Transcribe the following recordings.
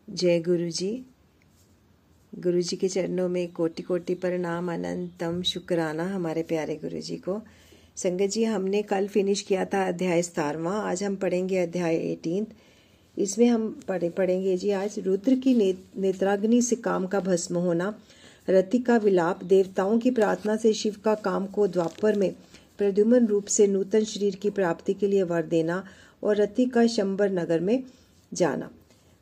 जय गुरु जी। गुरु जी के चरणों में कोटि कोटि प्रणाम, अनंतम शुक्राना हमारे प्यारे गुरु जी को। संगत जी, हमने कल फिनिश किया था अध्याय 17वां। आज हम पढ़ेंगे अध्याय 18। इसमें हम पढ़ेंगे जी आज रुद्र की नेत्राग्नि से काम का भस्म होना, रति का विलाप, देवताओं की प्रार्थना से शिव का काम को द्वापर में प्रद्युम्न रूप से नूतन शरीर की प्राप्ति के लिए वर देना और रति का शंबर नगर में जाना।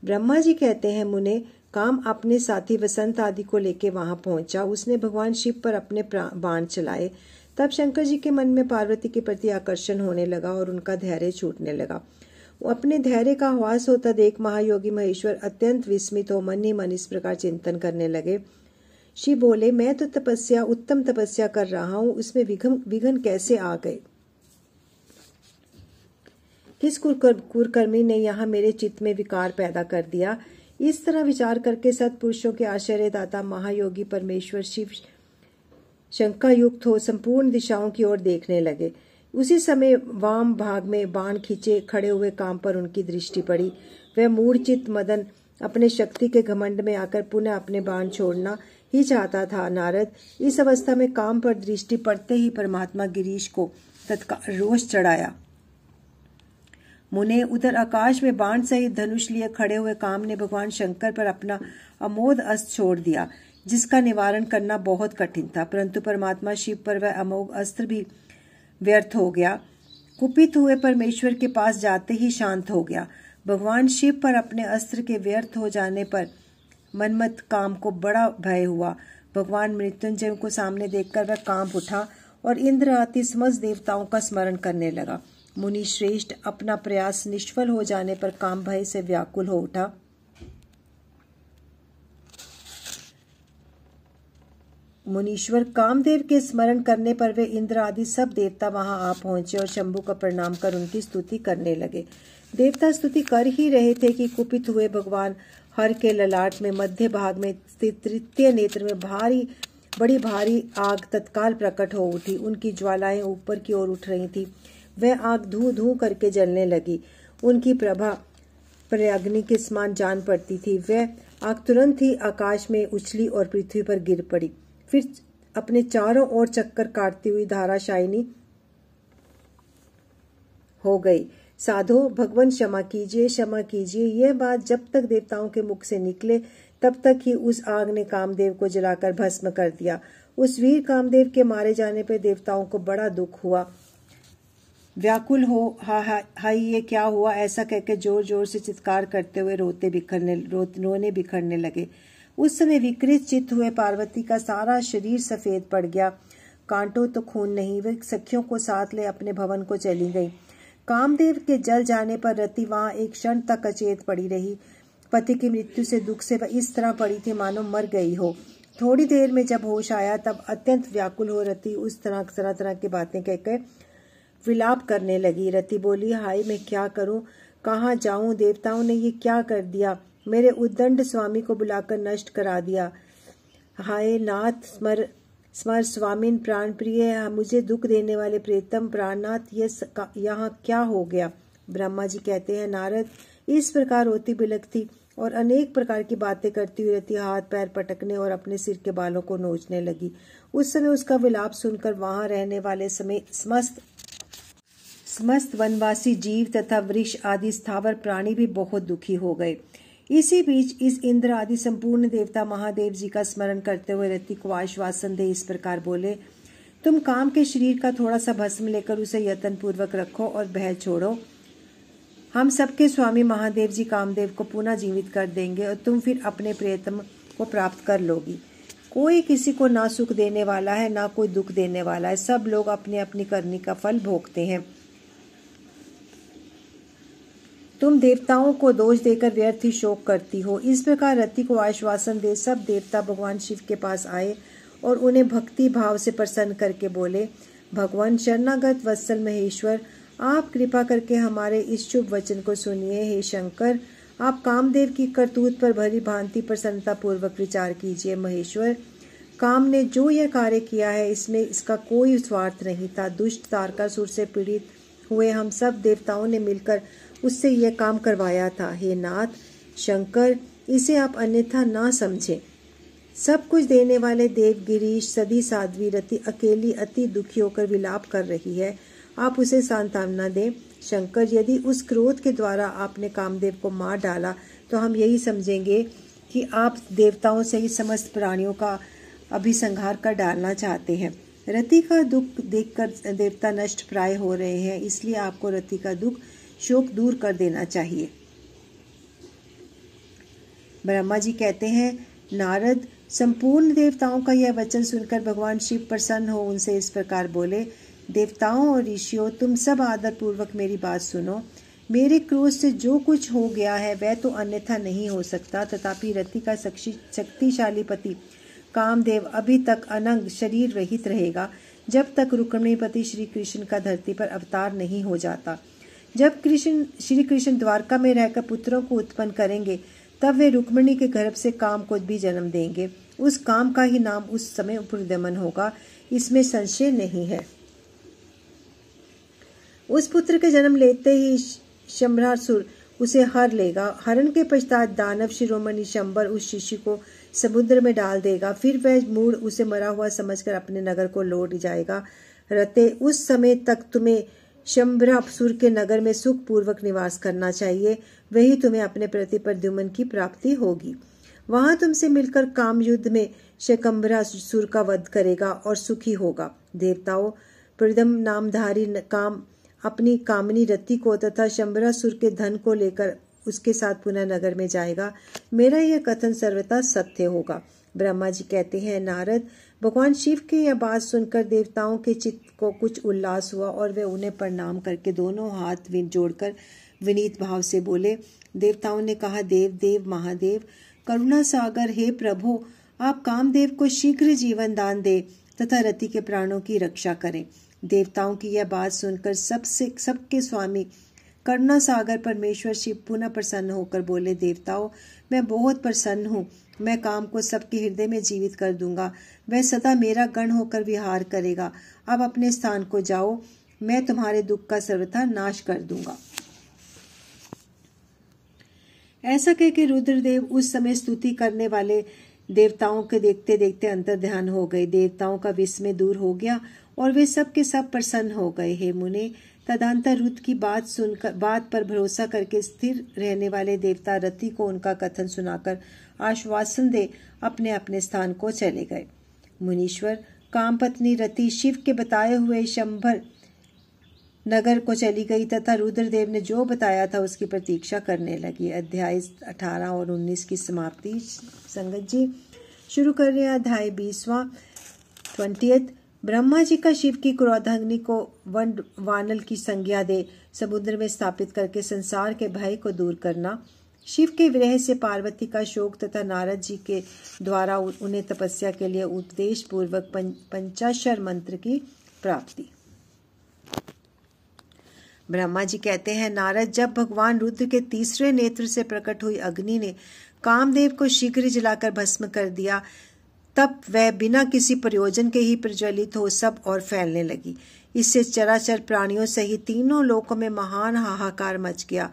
ब्रह्मा जी कहते हैं, मुने काम अपने साथी वसंत आदि को लेके वहां पहुंचा। उसने भगवान शिव पर अपने बाण चलाए। तब शंकर जी के मन में पार्वती के प्रति आकर्षण होने लगा और उनका धैर्य छूटने लगा। वो अपने धैर्य का ह्रास होता देख महायोगी महेश्वर अत्यंत विस्मित हो मन ही मन इस प्रकार चिंतन करने लगे। शिव बोले, मैं तो उत्तम तपस्या कर रहा हूँ, उसमें विघ्न कैसे आ गए? किस कुकर्मी ने यहाँ मेरे चित्त में विकार पैदा कर दिया? इस तरह विचार करके सत्पुरुषों के आश्चर्यदाता महायोगी परमेश्वर शिव शंका युक्त हो संपूर्ण दिशाओं की ओर देखने लगे। उसी समय वाम भाग में बाण खींचे खड़े हुए काम पर उनकी दृष्टि पड़ी। वह मूढ़चित्त मदन अपने शक्ति के घमंड में आकर पुनः अपने बाण छोड़ना ही चाहता था। नारद, इस अवस्था में काम पर दृष्टि पड़ते ही परमात्मा गिरीश को तत्काल रोष चढ़ाया। मुने, उधर आकाश में बाण सहित धनुष लिए खड़े हुए काम ने भगवान शंकर पर अपना अमोघ अस्त्र छोड़ दिया, जिसका निवारण करना बहुत कठिन था। परंतु परमात्मा शिव पर वह अमोघ अस्त्र भी व्यर्थ हो गया। कुपित हुए परमेश्वर के पास जाते ही शांत हो गया। भगवान शिव पर अपने अस्त्र के व्यर्थ हो जाने पर मनमत काम को बड़ा भय हुआ। भगवान मृत्युंजय को सामने देखकर वह कांप उठा और इंद्र आदि समस्त देवताओं का स्मरण करने लगा। मुनि श्रेष्ठ अपना प्रयास निष्फल हो जाने पर काम भय से व्याकुल हो उठा। मुनीश्वर कामदेव के स्मरण करने पर वे इंद्र आदि सब देवता वहां आ पहुंचे और शंभु का प्रणाम कर उनकी स्तुति करने लगे। देवता स्तुति कर ही रहे थे कि कुपित हुए भगवान हर के ललाट में मध्य भाग में स्थित तृतीय नेत्र में बड़ी भारी आग तत्काल प्रकट हो उठी। उनकी ज्वालाएं ऊपर की ओर उठ रही थी। वह आग धू धू करके जलने लगी। उनकी प्रभा प्रयाग्नि के समान जान पड़ती थी। वह आग तुरंत ही आकाश में उछली और पृथ्वी पर गिर पड़ी। फिर अपने चारों ओर चक्कर काटती हुई धाराशायिनी हो गई। साधो, भगवान क्षमा कीजिए, क्षमा कीजिए। यह बात जब तक देवताओं के मुख से निकले तब तक ही उस आग ने कामदेव को जलाकर भस्म कर दिया। उस वीर कामदेव के मारे जाने पर देवताओं को बड़ा दुख हुआ। व्याकुल हो हाय ये क्या हुआ, ऐसा कहकर जोर जोर से चित्कार करते हुए रोने बिखरने लगे। उस समय विकृत चित्त हुए पार्वती का सारा शरीर सफेद पड़ गया। कांटों तो खून नहीं। वे सखियों को साथ ले अपने भवन को चली गई। कामदेव के जल जाने पर रति वहां एक क्षण तक अचेत पड़ी रही। पति की मृत्यु से दुख से वह इस तरह पड़ी थी मानो मर गई हो। थोड़ी देर में जब होश आया तब अत्यंत व्याकुल हो रति उस तरह तरह की बातें कहकर विलाप करने लगी। रति बोली, हाय मैं क्या करूं, कहाँ जाऊं? देवताओं ने ये क्या कर दिया? मेरे उद्दंड स्वामी को बुलाकर नष्ट करा दिया। हाय नाथ, स्मर स्वामीन प्राण प्रिय, मुझे दुख देने वाले प्रेतम प्राणनाथ, ये यहाँ क्या हो गया? ब्रह्मा जी कहते हैं, नारद, इस प्रकार रोती बिलखती और अनेक प्रकार की बातें करती हुई रहती हाथ पैर पटकने और अपने सिर के बालों को नोचने लगी। उस समय उसका विलाप सुनकर वहां रहने वाले समस्त वनवासी जीव तथा वृक्ष आदि स्थावर प्राणी भी बहुत दुखी हो गए। इसी बीच इस इंद्र आदि संपूर्ण देवता महादेव जी का स्मरण करते हुए रति को आश्वासन दे इस प्रकार बोले, तुम काम के शरीर का थोड़ा सा भस्म लेकर उसे यत्न पूर्वक रखो और बह छोड़ो। हम सबके स्वामी महादेव जी कामदेव को पुनः जीवित कर देंगे और तुम फिर अपने प्रियतम को प्राप्त कर लोगी। कोई किसी को ना सुख देने वाला है ना कोई दुख देने वाला है। सब लोग अपनी अपनी करनी का फल भोगते हैं। तुम देवताओं को दोष देकर व्यर्थ ही शोक करती हो। इस प्रकार रति को आश्वासन दे सब देवता भगवान शिव के पास आए और उन्हें भक्ति भाव से प्रसन्न करके बोले, भगवान शरणागत वत्सल महेश्वर, आप कृपा करके हमारे इस शुभ वचन को सुनिए। हे शंकर, आप कामदेव की करतूत पर भली भांति प्रसन्नता पूर्वक विचार कीजिए। महेश्वर, काम ने जो यह कार्य किया है इसमें इसका कोई स्वार्थ नहीं था। दुष्ट तारकासुर से पीड़ित हुए हम सब देवताओं ने मिलकर उससे यह काम करवाया था। हे नाथ शंकर, इसे आप अन्यथा ना समझें। सब कुछ देने वाले देव गिरीश सदी साध्वी रति अकेली अति दुखी होकर विलाप कर रही है। आप उसे सांत्वना दें। शंकर, यदि उस क्रोध के द्वारा आपने कामदेव को मार डाला तो हम यही समझेंगे कि आप देवताओं से ही समस्त प्राणियों का अभिसंहार कर डालना चाहते हैं। रति का दुख देखकर देवता नष्ट प्राय हो रहे हैं, इसलिए आपको रति का दुख शोक दूर कर देना चाहिए। ब्रह्मा जी कहते हैं, नारद, संपूर्ण देवताओं का यह वचन सुनकर भगवान शिव प्रसन्न हो उनसे इस प्रकार बोले, देवताओं और ऋषियों, तुम सब आदर पूर्वक मेरी बात सुनो। मेरे क्रोध से जो कुछ हो गया है वह तो अन्यथा नहीं हो सकता, तथापि रति का शक्तिशाली पति कामदेव अभी तक अनंग शरीर रहित रहेगा, जब तक रुक्मिणीपति श्री कृष्ण का धरती पर अवतार नहीं हो जाता। जब श्री कृष्ण द्वारका में रहकर पुत्रों को उत्पन्न करेंगे, तब वे रुक्मिणी के गर्भ से काम को भी जन्म देंगे। उस काम का ही नाम उस समय पुरुदमन होगा, इसमें संशय नहीं है। उस पुत्र के जन्म लेते ही शंभरासुर उसे हर लेगा। हरण के पश्चात दानव शिरोमणि शंबर उस शिशु को समुद्र में डाल देगा। फिर वह मूढ़ उसे मरा हुआ समझकर अपने नगर को लौट जाएगा। रते, उस समय तक तुम्हें शंभरासुर के नगर में सुख पूर्वक निवास करना चाहिए, वही तुम्हें अपने प्रति प्रद्युम्न की प्राप्ति होगी। वहां तुमसे मिलकर काम युद्ध में शंभरासुर का वध करेगा और सुखी होगा। देवताओं, प्रद्युम्न नामधारी काम अपनी कामनी रति को तथा शंभरासुर के धन को लेकर उसके साथ पुनः नगर में जाएगा। मेरा यह कथन सर्वथा सत्य होगा। ब्रह्मा जी कहते हैं, नारद, भगवान शिव की यह बात सुनकर देवताओं के चित्त को कुछ उल्लास हुआ और वे उन्हें प्रणाम करके दोनों हाथ जोड़कर विनीत भाव से बोले। देवताओं ने कहा, देव देव महादेव, करुणा सागर, हे प्रभु, आप कामदेव को शीघ्र जीवन दान दे तथा रति के प्राणों की रक्षा करें। देवताओं की यह बात सुनकर सबके स्वामी करुणा सागर परमेश्वर शिव पुनः प्रसन्न होकर बोले, देवताओं, मैं बहुत प्रसन्न हूँ। मैं काम को सबके हृदय में जीवित कर दूंगा। वह सदा मेरा गण होकर विहार करेगा। अब अपने स्थान को जाओ, मैं तुम्हारे दुख का सर्वथा नाश कर दूंगा। ऐसा कहकर रुद्रदेव उस समय स्तुति करने वाले देवताओं के देखते देखते अंतर ध्यान हो गए। देवताओं का विस्मय दूर हो गया और वे सब के सब प्रसन्न हो गए। हे मुने, तदंतर रुद्र की बात पर भरोसा करके स्थिर रहने वाले देवता रति को उनका कथन सुनाकर आश्वासन दे अपने अपने स्थान को चले गए। मुनीश्वर, काम पत्नी रति शिव के बताए हुए शंभर नगर को चली गई तथा रुद्रदेव ने जो बताया था उसकी प्रतीक्षा करने लगी। अध्याय 18 और 19 की समाप्ति। संगत जी, शुरू कर रहे हैं अध्याय 20वां 20। ब्रह्मा जी का शिव की क्रोधाग्नि को वानल की संज्ञा दे समुद्र में स्थापित करके संसार के भय को दूर करना, शिव के विरह से पार्वती का शोक तथा नारद जी के द्वारा उन्हें तपस्या के लिए उपदेश पूर्वक पंचाक्षर मंत्र की प्राप्ति। ब्रह्मा जी कहते हैं, नारद, जब भगवान रुद्र के तीसरे नेत्र से प्रकट हुई अग्नि ने कामदेव को शीघ्र जलाकर भस्म कर दिया, तब वह बिना किसी प्रयोजन के ही प्रज्वलित हो सब और फैलने लगी। इससे चराचर प्राणियों सहित तीनों लोकों में महान हाहाकार मच गया।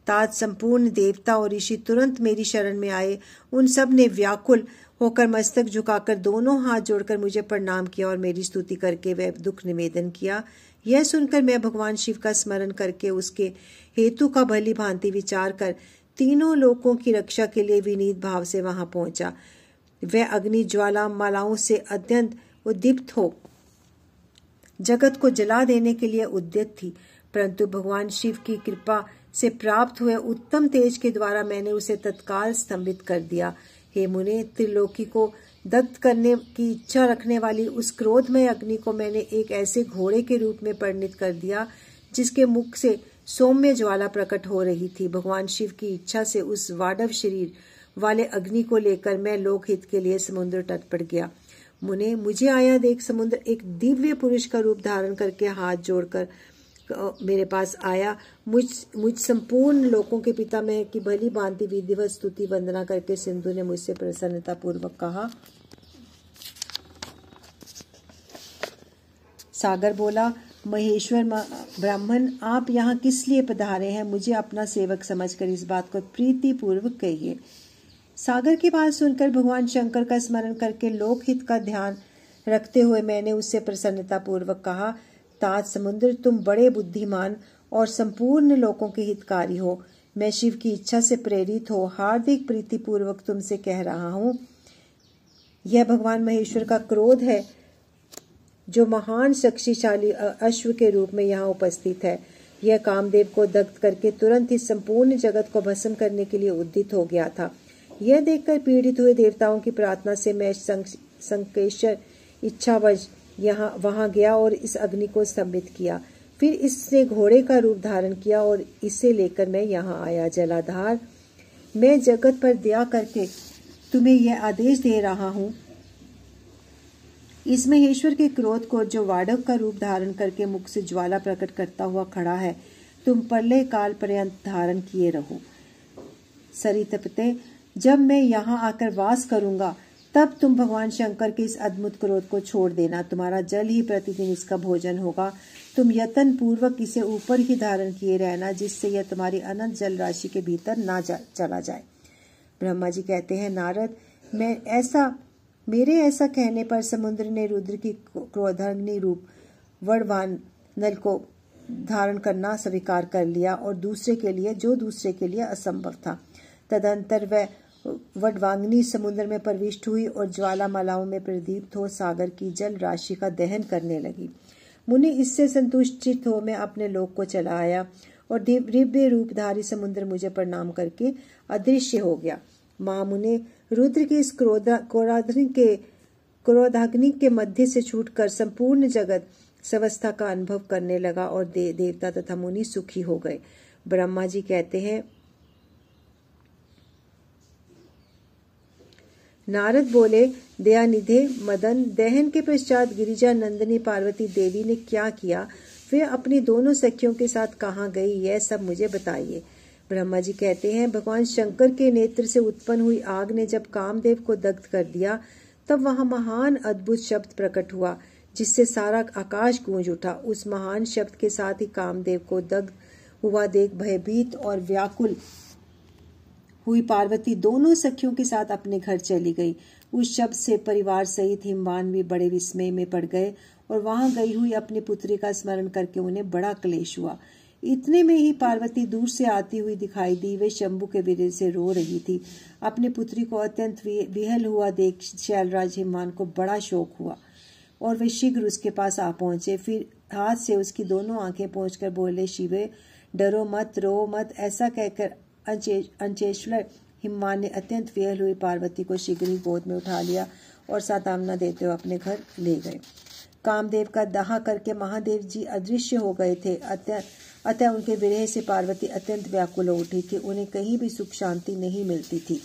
तात संपूर्ण देवता और ऋषि तुरंत मेरी शरण में आए। उन सब ने व्याकुल होकर मस्तक झुकाकर दोनों हाथ जोड़कर मुझे प्रणाम किया और मेरी स्तुति करके वह दुख निवेदन किया। यह सुनकर मैं भगवान शिव का स्मरण करके उसके हेतु का भली भांति विचार कर तीनों लोकों की रक्षा के लिए विनीत भाव से वहां पहुंचा। वह अग्नि ज्वाला मालाओं से अत्यंत उद्दीप्त हो जगत को जला देने के लिए उद्यत थी, परंतु भगवान शिव की कृपा से प्राप्त हुए उत्तम तेज के द्वारा मैंने उसे तत्काल स्तंभित कर दिया। हे मुने, त्रिलोकी को दग्ध करने की इच्छा रखने वाली उस क्रोधमय अग्नि को मैंने एक ऐसे घोड़े के रूप में परिणित कर दिया जिसके मुख से सौम्य ज्वाला प्रकट हो रही थी। भगवान शिव की इच्छा से उस वाडव शरीर वाले अग्नि को लेकर मैं लोकहित के लिए समुद्र तट पर गया। मुने, मुझे आया देख समुद्र एक दिव्य पुरुष का रूप धारण करके हाथ जोड़कर मेरे पास आया। मुझ संपूर्ण लोकों के पितामह की भली भांति विधिवत स्तुति वंदना करके सिंधु ने मुझसे प्रसन्नता पूर्वक कहा। सागर बोला, महेश्वर ब्राह्मण, आप यहाँ किस लिए पधारे हैं? मुझे अपना सेवक समझकर इस बात को प्रीति पूर्वक कहिए। सागर की बात सुनकर भगवान शंकर का स्मरण करके लोकहित का ध्यान रखते हुए मैंने उससे प्रसन्नता पूर्वक कहा, तात समुद्र, तुम बड़े बुद्धिमान और संपूर्ण लोगों के हितकारी हो। मैं शिव की इच्छा से प्रेरित हो हार्दिक प्रीति पूर्वक तुमसे कह रहा हूँ, यह भगवान महेश्वर का क्रोध है जो महान शक्तिशाली अश्व के रूप में यहाँ उपस्थित है। यह कामदेव को दग्ध करके तुरंत ही संपूर्ण जगत को भस्म करने के लिए उद्यत हो गया था। यह देखकर पीड़ित हुए देवताओं की प्रार्थना से मैं संकेश्वर इच्छावश वहां गया और इस अग्नि को स्तंभित किया। फिर इसने घोड़े का रूप धारण किया और इसे लेकर मैं यहाँ आया। जलाधार, मैं जगत पर दया करके तुम्हें यह आदेश दे रहा हूँ, इस महेश्वर के क्रोध को जो वाडव का रूप धारण करके मुख से ज्वाला प्रकट करता हुआ खड़ा है, तुम प्रलय काल पर्यंत धारण किए रहो। सरितपते, जब मैं यहाँ आकर वास करूंगा तब तुम भगवान शंकर के इस अद्भुत क्रोध को छोड़ देना। तुम्हारा जल ही प्रतिदिन इसका भोजन होगा। तुम यत्न पूर्वक इसे ऊपर ही धारण किए रहना, जिससे यह तुम्हारी अनंत जल राशि के भीतर ना चला जाए। ब्रह्मा जी कहते हैं, नारद, मेरे ऐसा कहने पर समुद्र ने रुद्र की क्रोधाग्नि रूप वडवानल को धारण करना स्वीकार कर लिया और दूसरे के लिए असंभव था। तदंतर वह वडवाग्नि समुद्र में प्रविष्ट हुई और ज्वालामालाओं में प्रदीप्त हो सागर की जल राशि का दहन करने लगी। मुनि, इससे संतुष्टित हो मैं अपने लोक को चला आया और दिव्य रूपधारी समुद्र मुझे प्रणाम करके अदृश्य हो गया। महामुने, रुद्र की इस क्रोधाग्नि के मध्य से छूटकर संपूर्ण जगत स्वस्था का अनुभव करने लगा और देवता तथा मुनि सुखी हो गए। ब्रह्मा जी कहते हैं, नारद बोले, दयानिधे मदन, दहन के पश्चात गिरिजा नंदिनी पार्वती देवी ने क्या किया? वे अपनी दोनों सखियों के साथ कहाँ गई? यह सब मुझे बताइए। ब्रह्मा जी कहते हैं, भगवान शंकर के नेत्र से उत्पन्न हुई आग ने जब कामदेव को दग्ध कर दिया, तब वहां महान अद्भुत शब्द प्रकट हुआ, जिससे सारा आकाश गूंज उठा। उस महान शब्द के साथ ही कामदेव को दग्ध हुआ देख भयभीत और व्याकुल हुई पार्वती दोनों सखियों के साथ अपने घर चली गई। उस शब्द से परिवार सहित हिमवान भी बड़े विस्मय में पड़ गए और वहां गई हुई अपनी पुत्री का स्मरण करके उन्हें बड़ा क्लेश हुआ। इतने में ही पार्वती दूर से आती हुई दिखाई दी। वे शंभु के वीर्य से रो रही थी। अपनी पुत्री को अत्यंत विहल हुआ देख शैलराज हिमवान को बड़ा शोक हुआ और वे शीघ्र उसके पास आ पहुंचे। फिर हाथ से उसकी दोनों आंखें पोंछकर बोले, शिवे, डरो मत, रो मत। ऐसा कहकर अंचेश्वर हिमवान ने अत्यंत विहल हुई पार्वती को शीघ्र ही गोद में उठा लिया और सांत्वना देते हुए अपने घर ले गए। कामदेव का दाह करके महादेव जी अदृश्य हो गए थे। अतः उनके विरह से पार्वती अत्यंत व्याकुल हो उठी थी। उन्हें कहीं भी सुख शांति नहीं मिलती थी।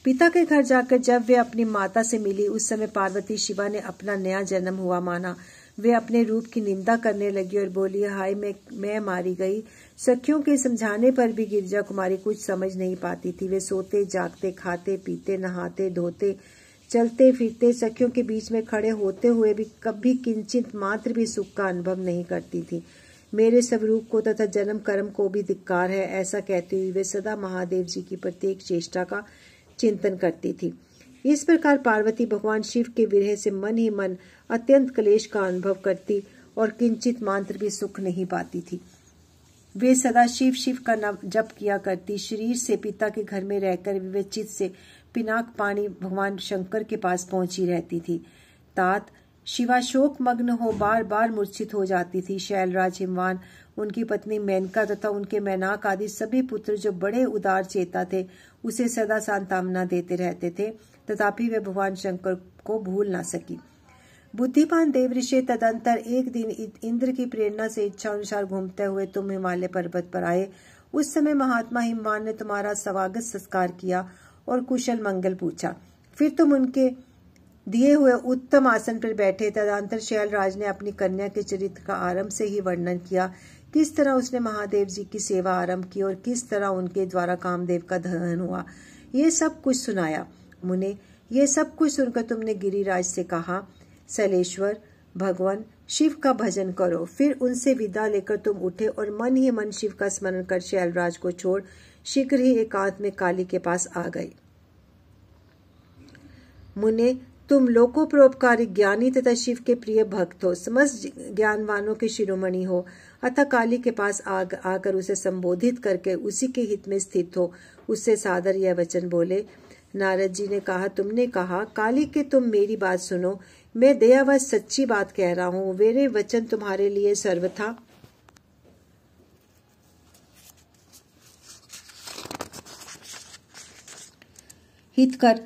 पिता के घर जाकर जब वे अपनी माता से मिली, उस समय पार्वती शिवा ने अपना नया जन्म हुआ माना। वे अपने रूप की निंदा करने लगी और बोली, हाय मैं मारी गई। सखियों के समझाने पर भी गिरिजा कुमारी कुछ समझ नहीं पाती थी। वे सोते जागते, खाते पीते, नहाते धोते, चलते फिरते, सखियों के बीच में खड़े होते हुए भी कभी किंचित मात्र भी सुख का अनुभव नहीं करती थी। मेरे स्वरूप को तथा जन्म कर्म को भी धिक्कार है, ऐसा कहती हुई वे सदा महादेव जी की प्रत्येक चेष्टा का चिंतन करती थी। इस प्रकार पार्वती भगवान शिव के विरह से मन ही मन अत्यंत क्लेश का अनुभव करती और किंचित मात्र भी सुख नहीं पाती थी। वे सदा शिव शिव का नाम जप किया करती। शरीर से पिता के घर में रहकर वे चित्त से पिनाक पानी भगवान शंकर के पास पहुंची रहती थी। तात, शिवा शोक मग्न हो बार बार मूर्छित हो जाती थी। शैलराज हिमवान, उनकी पत्नी मेनका तथा उनके मैनाक आदि सभी पुत्र जो बड़े उदार चेता थे, उसे सदा सांत्वना देते रहते थे, तथापि वे भगवान शंकर को भूल ना सकी। बुद्धिमान देवऋषि तदंतर एक दिन इंद्र की प्रेरणा से इच्छा अनुसार घूमते हुए तुम हिमालय पर्वत पर आए। उस समय महात्मा हिमवान ने तुम्हारा स्वागत सत्कार किया और कुशल मंगल पूछा। फिर तुम उनके दिए हुए उत्तम आसन पर बैठे। तदंतर शैलराज ने अपनी कन्या के चरित्र का आरंभ से ही वर्णन किया, किस तरह उसने महादेव जी की सेवा आरंभ की और किस तरह उनके द्वारा कामदेव का दहन हुआ। ये सब कुछ सुनाया। मुने, ये सब कुछ सुनकर तुमने गिरिराज से कहा, शैलेश्वर, भगवान शिव का भजन करो। फिर उनसे विदा लेकर तुम उठे और मन ही मन शिव का स्मरण कर शैलराज को छोड़ शीघ्र ही एकांत में काली के पास आ गए। मुने, तुम लोकोपरोपकारी ज्ञानी तथा शिव के प्रिय भक्त हो, समस्त ज्ञानवानों के शिरोमणि हो, अतः काली के पास आकर उसे संबोधित करके उसी के हित में स्थित हो। उससे सादर यह वचन बोले। नारद जी ने कहा, तुमने कहा काली के तुम मेरी बात सुनो, मैं दयावश सच्ची बात कह रहा हूँ। मेरे वचन तुम्हारे लिए सर्वथा हितकर,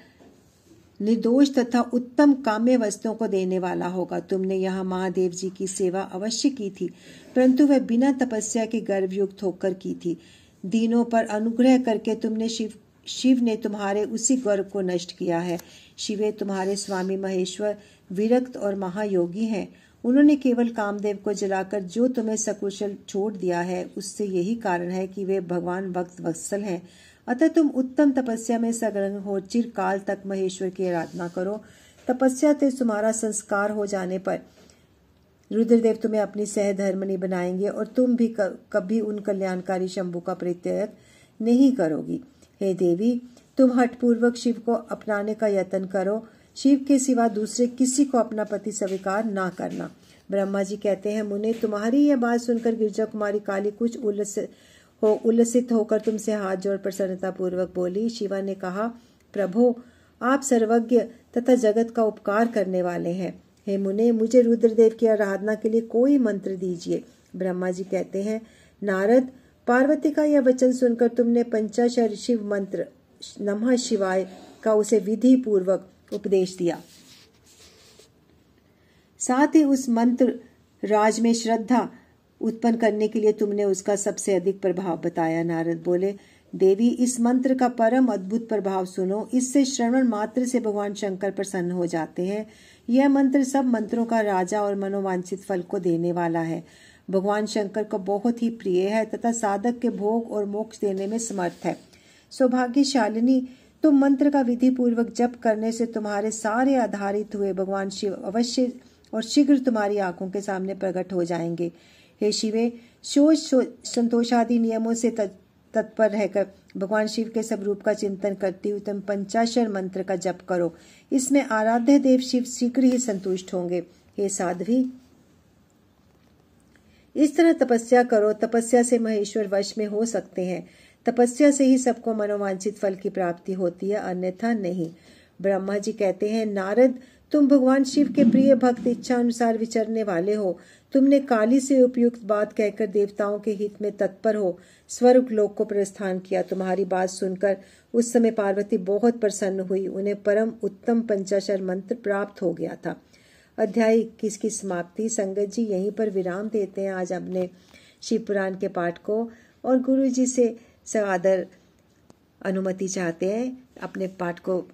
निर्दोष तथा उत्तम काम्य वस्तुओं को देने वाला होगा। तुमने यहाँ महादेव जी की सेवा अवश्य की थी, परंतु वह बिना तपस्या के गर्भयुक्त होकर की थी। दीनों पर अनुग्रह करके तुमने शिव ने तुम्हारे उसी गर्व को नष्ट किया है। शिवे तुम्हारे स्वामी महेश्वर विरक्त और महायोगी हैं। उन्होंने केवल कामदेव को जलाकर जो तुम्हें सकुशल छोड़ दिया है, उससे यही कारण है कि वे भगवान भक्त वत्सल हैं। अतः तुम उत्तम तपस्या में संलग्न हो चिरकाल तक महेश्वर की आराधना करो। तपस्या से तुम्हारा संस्कार हो जाने पर रुद्रदेव तुम्हें अपनी सहधर्मिणी बनाएंगे और तुम भी कभी उन कल्याणकारी शंभु का परित्याग नहीं करोगी। हे देवी, तुम हठपूर्वक शिव को अपनाने का यत्न करो। शिव के सिवा दूसरे किसी को अपना पति स्वीकार ना करना। ब्रह्मा जी कहते हैं, मुने, तुम्हारी यह बात सुनकर गिरजा कुमारी काली कुछ उल्लसित होकर तुमसे हाथ जोड़ प्रसन्नता पूर्वक बोली। शिवा ने कहा, प्रभो, आप सर्वज्ञ तथा जगत का उपकार करने वाले हैं। हे मुने, मुझे रुद्रदेव की आराधना के लिए कोई मंत्र दीजिए। ब्रह्मा जी कहते हैं, नारद, पार्वती का यह वचन सुनकर तुमने पंचाक्षर शिव मंत्र नमः शिवाय का उसे विधि पूर्वक उपदेश दिया। साथ ही उस मंत्र राज में श्रद्धा उत्पन्न करने के लिए तुमने उसका सबसे अधिक प्रभाव बताया। नारद बोले, देवी, इस मंत्र का परम अद्भुत प्रभाव सुनो। इससे श्रवण मात्र से भगवान शंकर प्रसन्न हो जाते हैं। यह मंत्र सब मंत्रों का राजा और मनोवांछित फल को देने वाला है। भगवान शंकर को बहुत ही प्रिय है तथा साधक के भोग और मोक्ष देने में समर्थ है। सौभाग्यशालिनी, तुम मंत्र का विधि पूर्वक जप करने से तुम्हारे सारे आधारित हुए भगवान शिव अवश्य और शीघ्र तुम्हारी आंखों के सामने प्रकट हो जाएंगे। हे शिवे, शोच संतोषादि नियमों से तत्पर रहकर भगवान शिव के स्वरूप का चिंतन करती हुई तुम पंचाक्षर मंत्र का जप करो। इसमें आराध्य देव शिव शीघ्र ही संतुष्ट होंगे। हे साध्वी, इस तरह तपस्या करो। तपस्या से महेश्वर वश में हो सकते हैं। तपस्या से ही सबको मनोवांछित फल की प्राप्ति होती है, अन्यथा नहीं। ब्रह्मा जी कहते हैं, नारद, तुम भगवान शिव के प्रिय भक्त इच्छा अनुसार विचरने वाले हो। तुमने काली से उपयुक्त बात कहकर देवताओं के हित में तत्पर हो स्वर्ग लोक को प्रस्थान किया। तुम्हारी बात सुनकर उस समय पार्वती बहुत प्रसन्न हुई। उन्हें परम उत्तम पंचाक्षर मंत्र प्राप्त हो गया था। अध्याय 21 की समाप्ति। संगत जी यहीं पर विराम देते हैं आज अपने शिव पुराण के पाठ को, और गुरु जी से सादर अनुमति चाहते हैं अपने पाठ को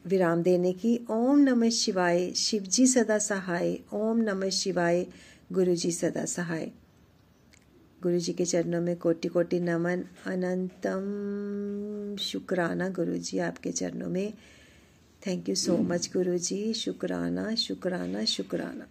विराम देने की। ओम नमः शिवाय। शिव जी सदा सहाय। ओम नमः शिवाय। गुरु जी सदा सहाय। गुरु जी के चरणों में कोटि कोटि नमन। अनंतम शुक्राना गुरु जी आपके चरणों में। थैंक यू सो मच गुरु जी। शुक्राना शुक्राना शुक्राना।